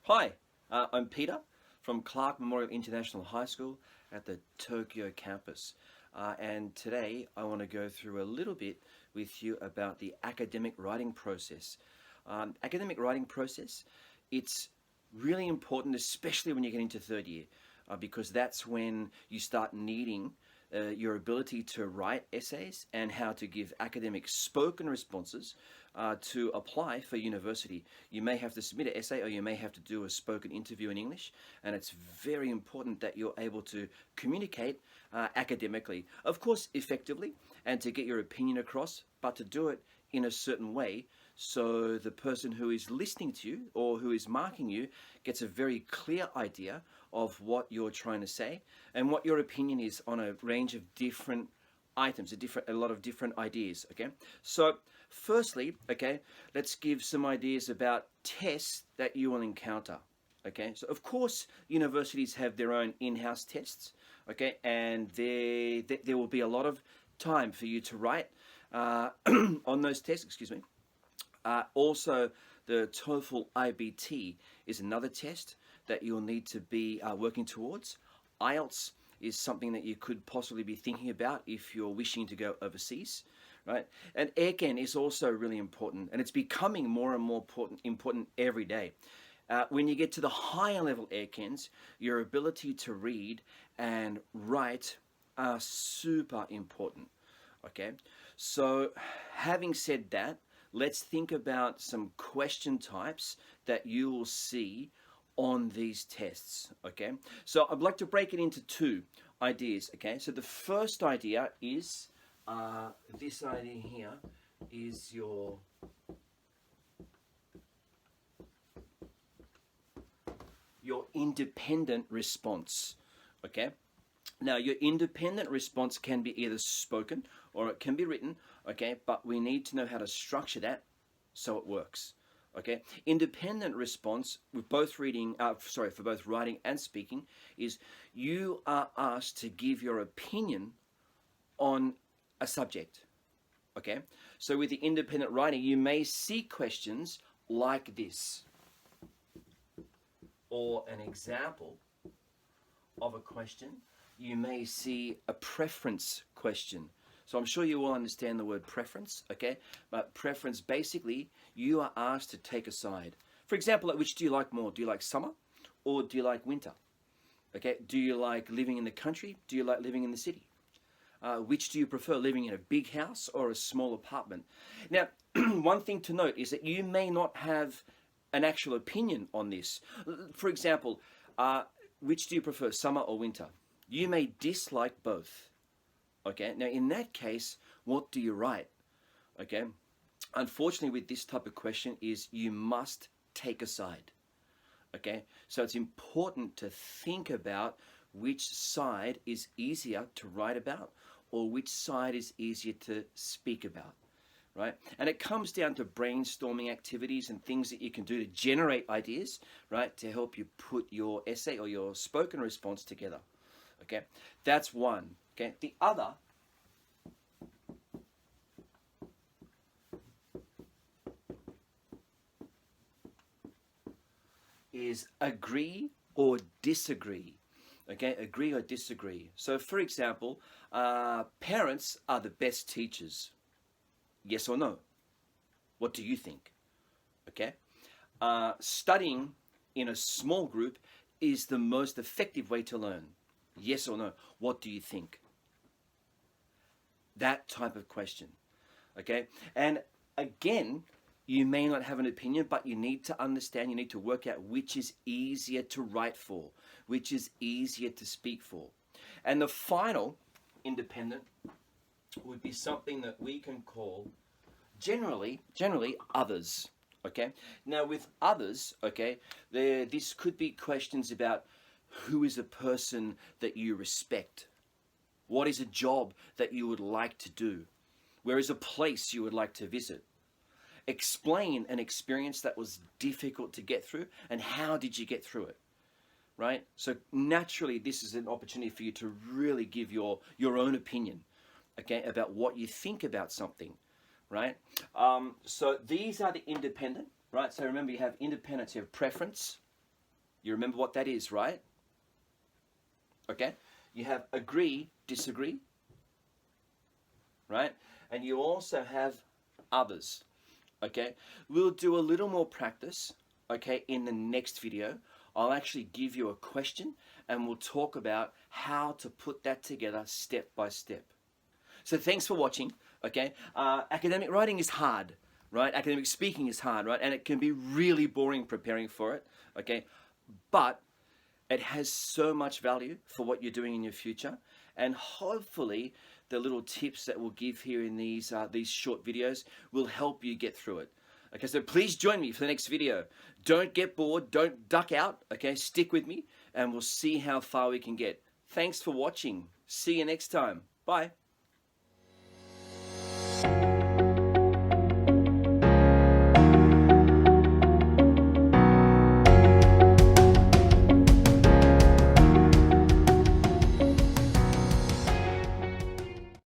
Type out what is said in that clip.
Hi, I'm Peter from Clark Memorial International High School at the Tokyo campus. And today I want to go through a little bit with you about the academic writing process. Academic writing process, it's really important, especially when you get into third year, because that's when you start needing your ability to write essays and how to give academic spoken responses to apply for university. You may have to submit an essay or you may have to do a spoken interview in English, and it's very important that you're able to communicate academically, of course effectively, and to get your opinion across, but to do it in a certain way so the person who is listening to you or who is marking you gets a very clear idea of what you're trying to say and what your opinion is on a range of different items, a lot of different ideas. Okay, so firstly, okay, let's give some ideas about tests that you will encounter. Okay, so of course universities have their own in-house tests, okay, and there will be a lot of time for you to write on those tests, excuse me. Also, the TOEFL IBT is another test that you'll need to be working towards. IELTS is something that you could possibly be thinking about if you're wishing to go overseas, right? And AirCan is also really important, and it's becoming more and more important every day. When you get to the higher level AirCans, your ability to read and write are super important, okay? So having said that, let's think about some question types that you will see on these tests, okay? So I'd like to break it into two ideas, okay? So the first idea is, this idea here is your independent response, okay? Now, your independent response can be either spoken or it can be written, okay? But we need to know how to structure that so it works, okay? Independent response with both for both writing and speaking is you are asked to give your opinion on a subject, okay? So with the independent writing, you may see questions like this, or an example of a question. You may see a preference question. So I'm sure you all understand the word preference, okay? But preference, basically, you are asked to take a side. For example, which do you like more? Do you like summer or do you like winter? Okay, do you like living in the country? Do you like living in the city? Which do you prefer, living in a big house or a small apartment? Now, one thing to note is that you may not have an actual opinion on this. For example, which do you prefer, summer or winter? You may dislike both, okay? Now, in that case, what do you write, okay? Unfortunately, with this type of question is you must take a side, okay? So it's important to think about which side is easier to write about or which side is easier to speak about, right? And it comes down to brainstorming activities and things that you can do to generate ideas, right? To help you put your essay or your spoken response together. Okay, that's one. Okay, the other is agree or disagree. Okay, agree or disagree. So, for example, parents are the best teachers. Yes or no? What do you think? Okay, studying in a small group is the most effective way to learn. Yes or no? What do you think? That type of question, okay? And again, you may not have an opinion, but you need to understand, you need to work out which is easier to write for, which is easier to speak for. And the final independent would be something that we can call generally others, okay? Now with others, okay, this could be questions about who is a person that you respect? What is a job that you would like to do? Where is a place you would like to visit? Explain an experience that was difficult to get through and how did you get through it, right? So naturally, this is an opportunity for you to really give your own opinion, okay, about what you think about something, right? So these are the independent, right? So remember, you have independence, you have preference, You remember what that is, right? Okay? You have agree, disagree, right? And you also have others, okay? We'll do a little more practice, okay, in the next video. I'll actually give you a question and we'll talk about how to put that together step by step. So thanks for watching, okay? Academic writing is hard, right? Academic speaking is hard, right? And it can be really boring preparing for it, okay? But it has so much value for what you're doing in your future, and hopefully the little tips that we'll give here in these short videos will help you get through it. Okay, so please join me for the next video. Don't get bored, don't duck out, okay? Stick with me and we'll see how far we can get. Thanks for watching. See you next time. Bye.